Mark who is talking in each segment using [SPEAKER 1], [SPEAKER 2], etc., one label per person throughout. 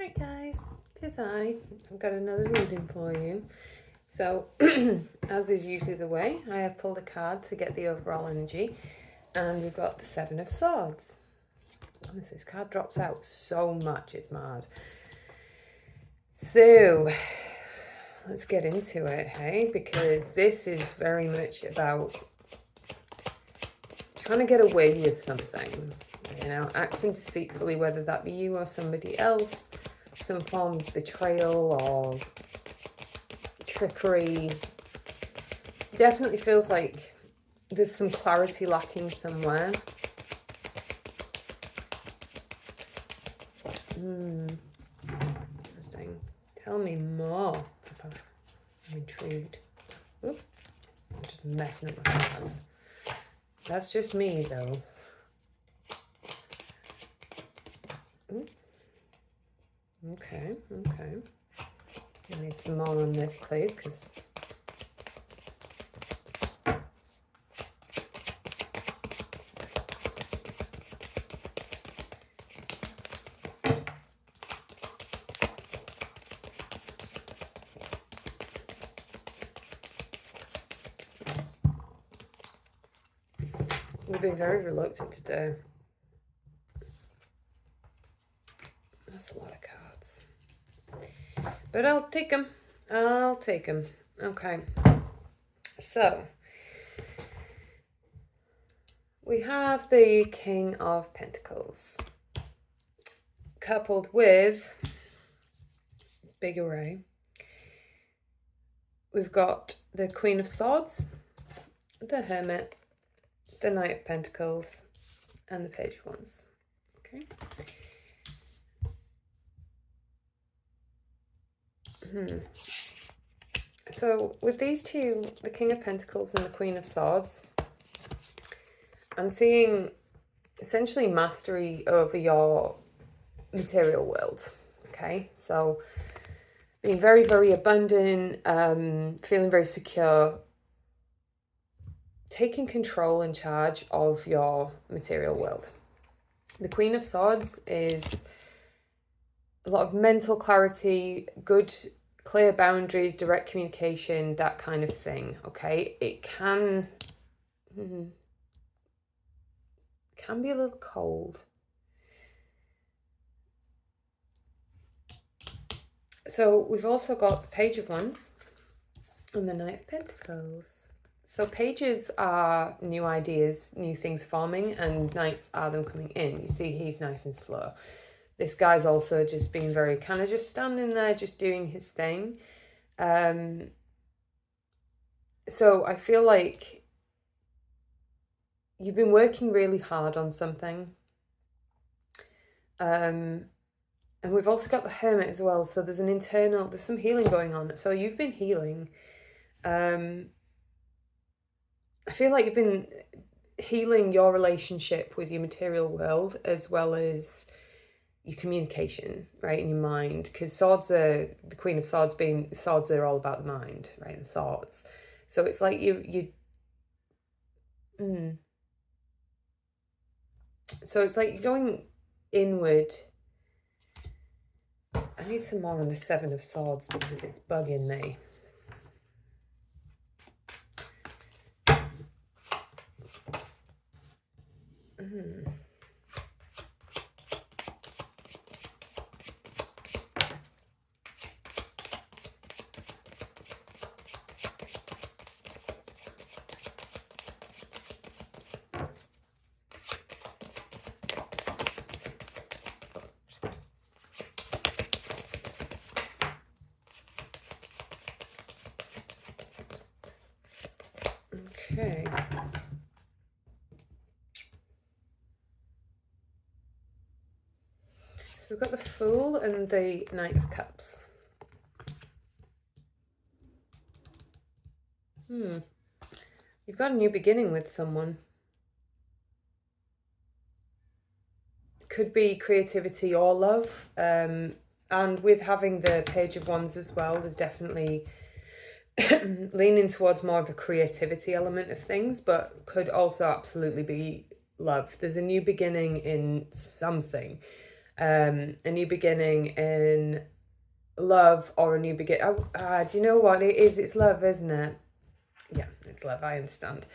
[SPEAKER 1] Right guys, tis I. I've got another reading for you. So, as is usually the way, I have pulled a card to get the overall energy, and we've got the Seven of Swords. Honestly, this card drops out so much, it's mad. So, let's get into it, hey? Because this is very much about trying to get away with something. You know, acting deceitfully, whether that be you or somebody else, some form of betrayal or trickery. Definitely feels like there's some clarity lacking somewhere. Interesting. Tell me more. I'm intrigued. Oop. I'm just messing up my cards. That's just me, though. Ooh. Okay. I need some more on this, please, because we've been very reluctant today. That's a lot of cards. But I'll take them. Okay. So, we have the King of Pentacles, coupled with big array. We've got the Queen of Swords, the Hermit, the Knight of Pentacles, and the Page of Wands. Okay. So with these two, the King of Pentacles and the Queen of Swords, I'm seeing essentially mastery over your material world. Okay, so being very, very abundant, feeling very secure, taking control and charge of your material world. The Queen of Swords is a lot of mental clarity, good, clear boundaries, direct communication, that kind of thing. Okay, it can be a little cold. So we've also got the Page of Wands and the Knight of Pentacles. So pages are new ideas, new things forming, and knights are them coming in. You see, he's nice and slow. This guy's also just being very kind of just standing there, just doing his thing. So I feel like you've been working really hard on something. And we've also got the Hermit as well. So there's some healing going on. So you've been healing. I feel like you've been healing your relationship with your material world as well as your communication, right, in your mind. Because the Queen of Swords swords are all about the mind, right, and thoughts. So it's like So it's like you're going inward. I need some more on the Seven of Swords because it's bugging me. Okay. So we've got the Fool and the Knight of Cups. You've got a new beginning with someone. Could be creativity or love. And with having the Page of Wands as well, there's definitely leaning towards more of a creativity element of things, but could also absolutely be love. There's a new beginning in something. a new beginning in love, or a new begin. Do you know what it is? It's love, isn't it? Yeah, it's love. I understand.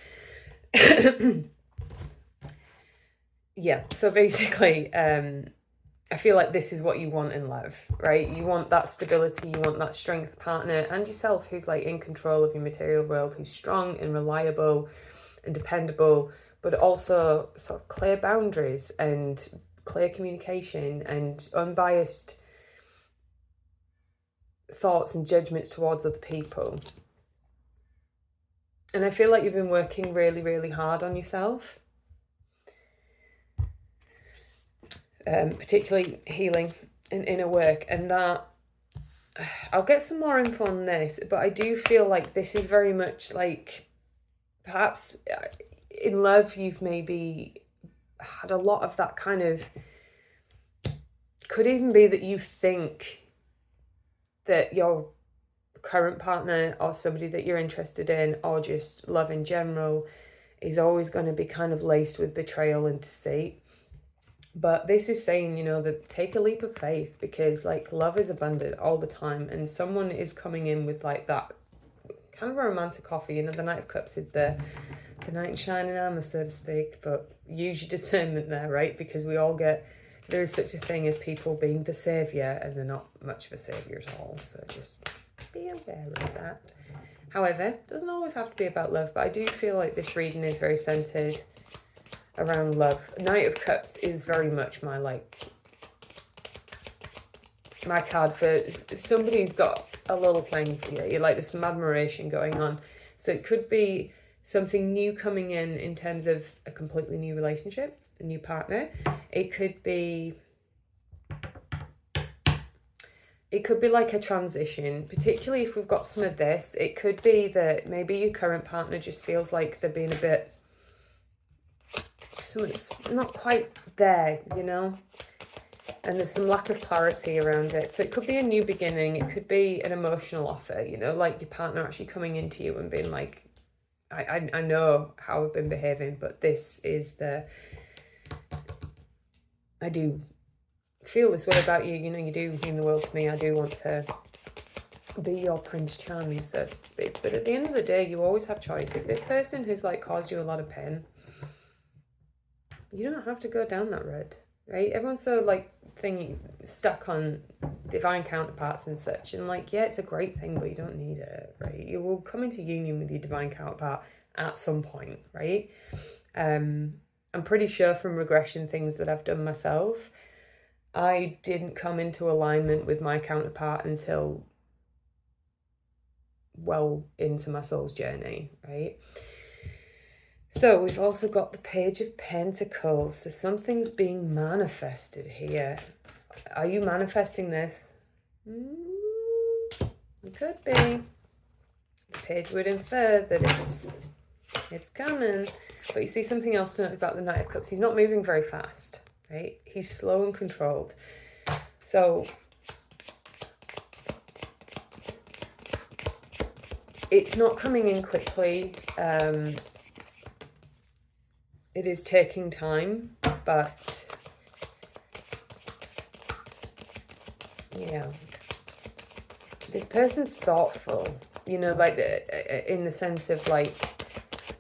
[SPEAKER 1] Yeah, so basically, I feel like this is what you want in love, right? You want that stability, you want that strength partner, and yourself who's like in control of your material world, who's strong and reliable and dependable, but also sort of clear boundaries and clear communication and unbiased thoughts and judgments towards other people. And I feel like you've been working really, really hard on yourself. Particularly healing and inner work, and that I'll get some more info on this, but I do feel like this is very much like, perhaps in love you've maybe had a lot of that kind of, could even be that you think that your current partner or somebody that you're interested in, or just love in general, is always going to be kind of laced with betrayal and deceit. But this is saying, you know, that take a leap of faith, because like love is abundant all the time, and someone is coming in with like that kind of a romantic offer. You know, the Knight of Cups is the knight in shining armor, so to speak, but use your discernment there, right? Because we all get, there is such a thing as people being the saviour, and they're not much of a saviour at all, so just be aware of that. However, it doesn't always have to be about love, but I do feel like this reading is very centred around love. Knight of Cups is very much my my card for somebody who's got a little playing for you. Like there's some admiration going on. So it could be something new coming in terms of a completely new relationship, a new partner. It could be like a transition, particularly if we've got some of this. It could be that maybe your current partner just feels like they're being a bit, so it's not quite there, you know, and there's some lack of clarity around it. So it could be a new beginning, it could be an emotional offer, you know, like your partner actually coming into you and being like, I know how I've been behaving, but this is I do feel this way about you, you know, you do mean the world to me, I do want to be your Prince Charming, so to speak. But at the end of the day, you always have choice. If this person has like caused you a lot of pain, you don't have to go down that road, right? Everyone's so like stuck on divine counterparts and such, and like, yeah, it's a great thing, but you don't need it, right? You will come into union with your divine counterpart at some point, right? I'm pretty sure from regression things that I've done myself, I didn't come into alignment with my counterpart until well into my soul's journey, right? So we've also got the Page of Pentacles. So something's being manifested here. Are you manifesting this? It could be. The page would infer that it's coming. But you see something else to note about the Knight of Cups. He's not moving very fast, right? He's slow and controlled. So it's not coming in quickly. It is taking time, but yeah, this person's thoughtful, you know, like in the sense of like,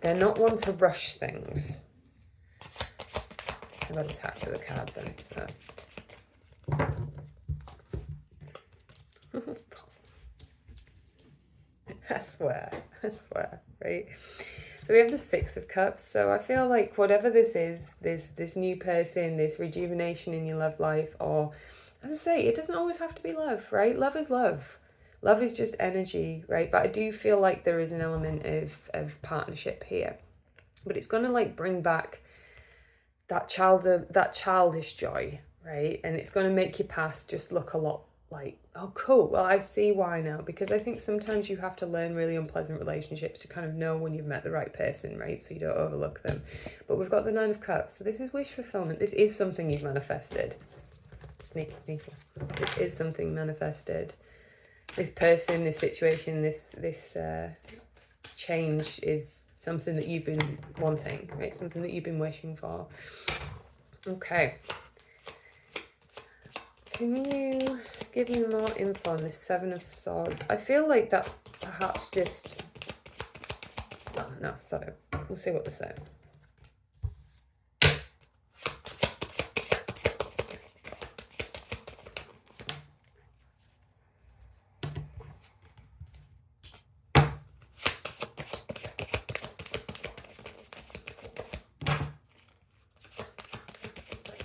[SPEAKER 1] they're not one to rush things. I've got to tap to the card then, so. I swear, right? So we have the Six of Cups. So I feel like whatever this is, this new person, this rejuvenation in your love life, or as I say, it doesn't always have to be love, right? Love is love. Love is just energy, right? But I do feel like there is an element of partnership here. But it's going to like bring back that childish joy, right? And it's going to make your past just look a lot like, oh, cool. Well, I see why now, because I think sometimes you have to learn really unpleasant relationships to kind of know when you've met the right person, right? So you don't overlook them. But we've got the Nine of Cups. So this is wish fulfillment. This is something you've manifested. Sneaky. This is something manifested. This person, this situation, this change is something that you've been wanting, right? Something that you've been wishing for. Okay. Can you give me more info on this Seven of Swords? I feel like that's perhaps just... Oh, no, sorry. We'll see what they say.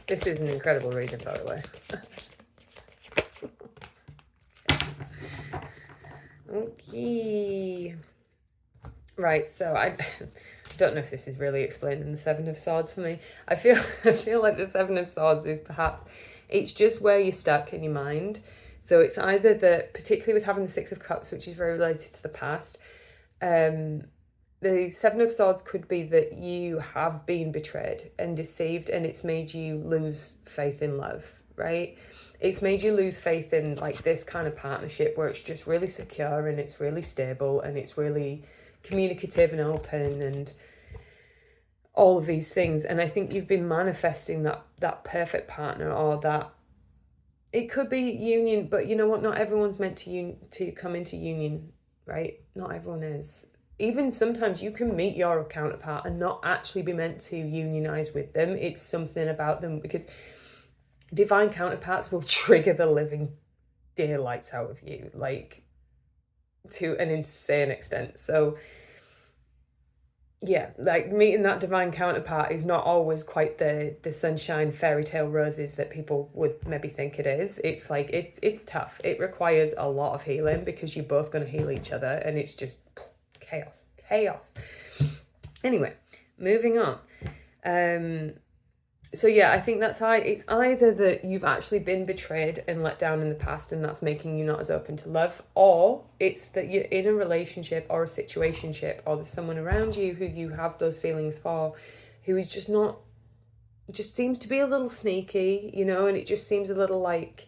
[SPEAKER 1] This is an incredible reading, by the way. Okay. Right, so I don't know if this is really explaining the Seven of Swords for me. I feel like the Seven of Swords is perhaps, it's just where you're stuck in your mind. So it's either that, particularly with having the Six of Cups, which is very related to the past, the Seven of Swords could be that you have been betrayed and deceived, and it's made you lose faith in love, right? It's made you lose faith in like this kind of partnership where it's just really secure and it's really stable and it's really communicative and open and all of these things. And I think you've been manifesting that perfect partner, or that it could be union, but you know what? Not everyone's meant to come into union, right? Not everyone is. Even sometimes you can meet your counterpart and not actually be meant to unionize with them. It's something about them, because divine counterparts will trigger the living daylights out of you, like to an insane extent. So yeah, like meeting that divine counterpart is not always quite the sunshine fairy tale roses that people would maybe think it is. It's like it's tough. It requires a lot of healing, because you're both going to heal each other, and it's just chaos. Anyway, moving on. So yeah, I think that's it's either that you've actually been betrayed and let down in the past, and that's making you not as open to love, or it's that you're in a relationship or a situationship, or there's someone around you who you have those feelings for, who is just not, just seems to be a little sneaky, you know, and it just seems a little like,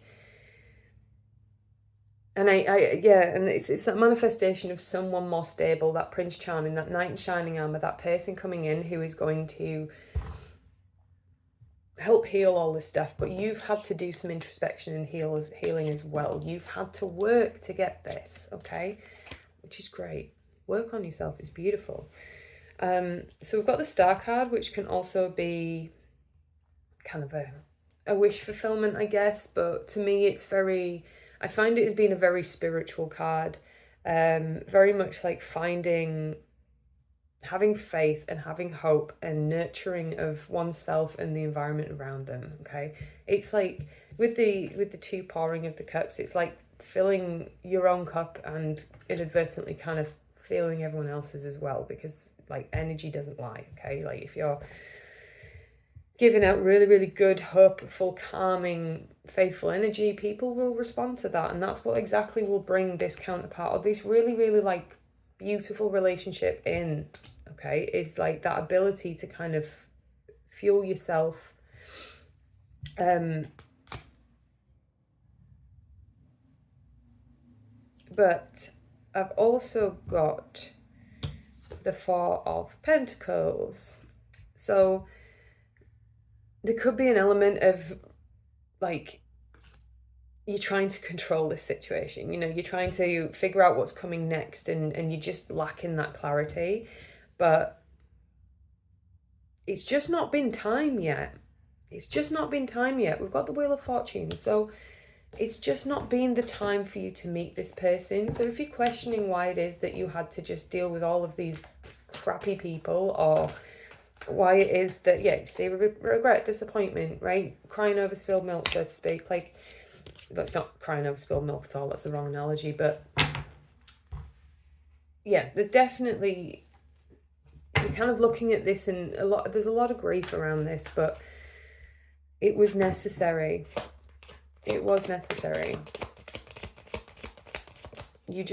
[SPEAKER 1] and and it's that manifestation of someone more stable, that Prince Charming, that knight in shining armor, that person coming in who is going to help heal all this stuff. But you've had to do some introspection and healing as well. You've had to work to get this, okay? Which is great. Work on yourself is beautiful. So we've got the Star card, which can also be kind of a wish fulfillment, I guess. But to me, it's very... I find it as being a very spiritual card, very much like having faith and having hope and nurturing of oneself and the environment around them. Okay, it's like with the two pouring of the cups, it's like filling your own cup and inadvertently kind of filling everyone else's as well, because like energy doesn't lie. Okay, like if you're giving out really, really good, hopeful, calming, faithful energy, people will respond to that. And that's what exactly will bring this counterpart, or this really, really like beautiful relationship in, okay, is like that ability to kind of fuel yourself. But I've also got the Four of Pentacles. So there could be an element of like you're trying to control this situation, you know, you're trying to figure out what's coming next, and you're just lacking that clarity. But it's just not been time yet. It's just not been time yet. We've got the Wheel of Fortune, so it's just not been the time for you to meet this person. So if you're questioning why it is that you had to just deal with all of these crappy people, or why it is that, yeah, see, regret, disappointment, right? Crying over spilled milk, so to speak. Like, that's not crying over spilled milk at all. That's the wrong analogy. But yeah, there's definitely, you're kind of looking at this, and there's a lot of grief around this, but it was necessary. It was necessary. You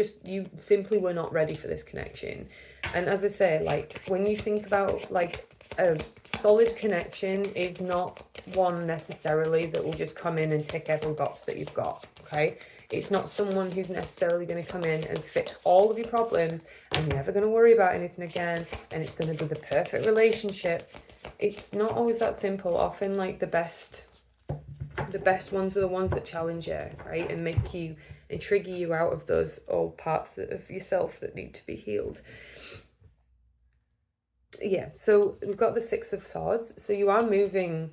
[SPEAKER 1] simply were not ready for this connection. And as I say, like, when you think about like a solid connection is not one necessarily that will just come in and tick every box that you've got, okay? It's not someone who's necessarily going to come in and fix all of your problems and you're never going to worry about anything again and it's going to be the perfect relationship. It's not always that simple. Often like the best The best ones are the ones that challenge you, right? And make you, and trigger you out of those old parts of yourself that need to be healed. Yeah, so we've got the Six of Swords. So you are moving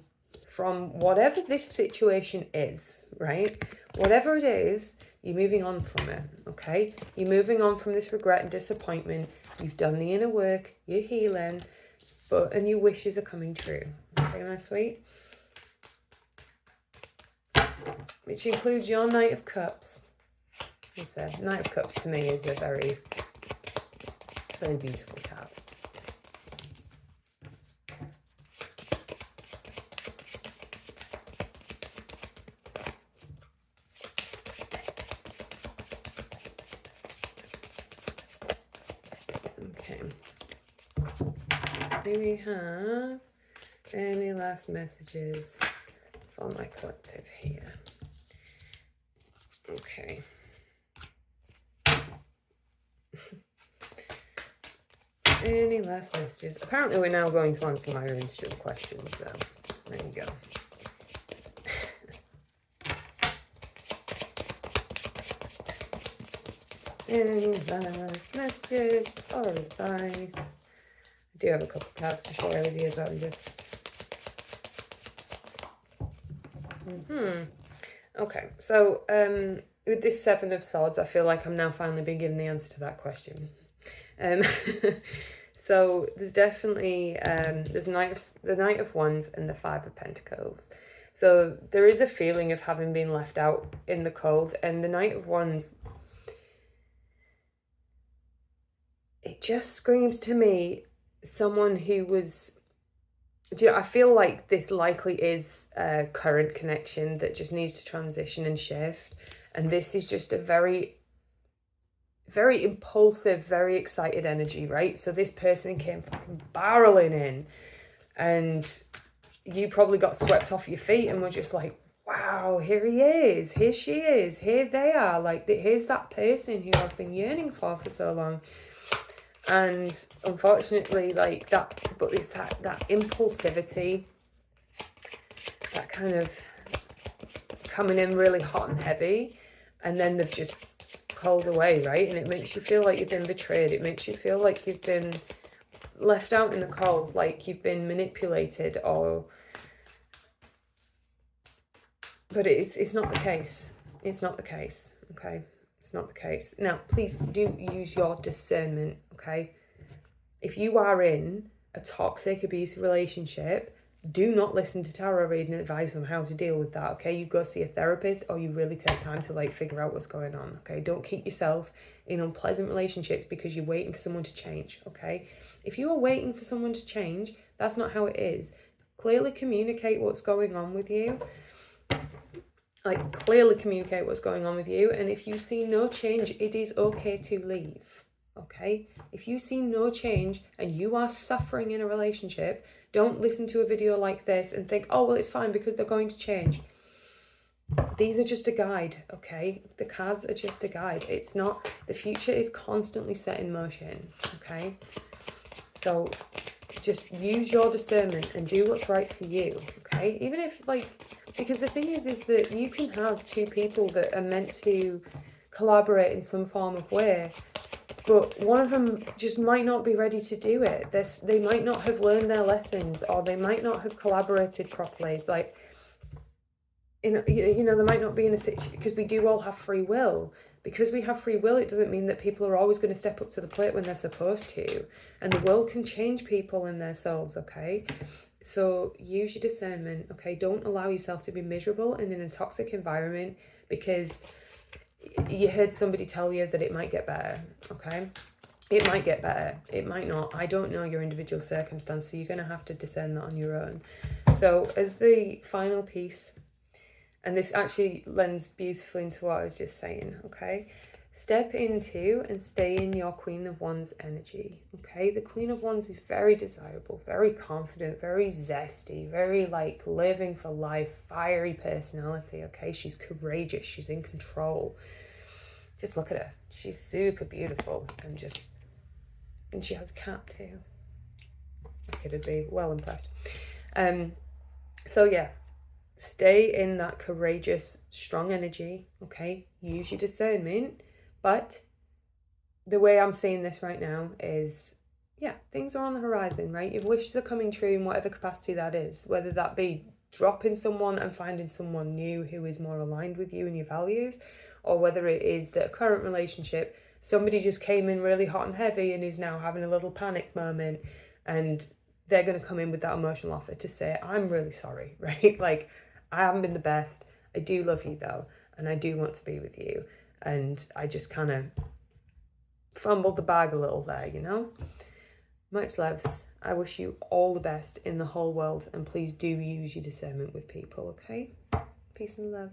[SPEAKER 1] from whatever this situation is, right? Whatever it is, you're moving on from it, okay? You're moving on from this regret and disappointment. You've done the inner work, you're healing, and your wishes are coming true, okay, my sweet? Which includes your Knight of Cups. As I said, Knight of Cups to me is a very, very beautiful card. Do we have any last messages for my collective here? Okay. Any last messages? Apparently we're now going to answer my individual questions, so there you go. Any last messages or advice? I do have a couple of cards to share with you, but I'm just... Okay, so with this Seven of Swords, I feel like I'm now finally being given the answer to that question. So there's definitely there's the Knight of Wands and the Five of Pentacles. So there is a feeling of having been left out in the cold, and the Knight of Wands, it just screams to me someone who was, I feel like this likely is a current connection that just needs to transition and shift, and this is just a very, very impulsive, very excited energy, right? So this person came fucking barreling in, and you probably got swept off your feet and were just like, wow, here he is, here she is, here they are, like here's that person who I've been yearning for so long. And unfortunately, like that, but it's that impulsivity, that kind of coming in really hot and heavy, and then they've just pulled away, right? And it makes you feel like you've been betrayed. It makes you feel like you've been left out in the cold, like you've been manipulated, or... But it's not the case. It's not the case, okay? It's not the case. Now, please do use your discernment, okay? If you are in a toxic, abusive relationship, do not listen to tarot reading advice on how to deal with that, okay? You go see a therapist, or you really take time to like figure out what's going on, okay? Don't keep yourself in unpleasant relationships because you're waiting for someone to change, okay? If you are waiting for someone to change, that's not how it is. Clearly communicate what's going on with you. Like, clearly communicate what's going on with you, and if you see no change, it is okay to leave, okay? If you see no change and you are suffering in a relationship, don't listen to a video like this and think, oh, well, it's fine because they're going to change. These are just a guide, okay? The cards are just a guide. It's not, the future is constantly set in motion, okay? So just use your discernment and do what's right for you, okay? Even if, like, because the thing is that you can have two people that are meant to collaborate in some form of way, but one of them just might not be ready to do it. They might not have learned their lessons, or they might not have collaborated properly. Like, you know, they might not be in a situation, because we do all have free will. Because we have free will, it doesn't mean that people are always going to step up to the plate when they're supposed to. And the world can change people and their souls, okay? So use your discernment, okay? Don't allow yourself to be miserable and in a toxic environment because you heard somebody tell you that it might get better, okay? It might get better. It might not. I don't know your individual circumstance, so you're going to have to discern that on your own. So as the final piece, and this actually lends beautifully into what I was just saying, okay? Step into and stay in your Queen of Wands energy, okay? The Queen of Wands is very desirable, very confident, very zesty, very like living for life, fiery personality, okay? She's courageous, she's in control. Just look at her. She's super beautiful and she has a cat too. I could be well impressed. So yeah, stay in that courageous, strong energy, okay? Use your discernment. But the way I'm seeing this right now is, yeah, things are on the horizon, right? Your wishes are coming true in whatever capacity that is, whether that be dropping someone and finding someone new who is more aligned with you and your values, or whether it is that a current relationship, somebody just came in really hot and heavy and is now having a little panic moment, and they're going to come in with that emotional offer to say, I'm really sorry, right? Like, I haven't been the best. I do love you though, and I do want to be with you. And I just kind of fumbled the bag a little there, you know? Much loves. I wish you all the best in the whole world, and please do use your discernment with people, okay? Peace and love.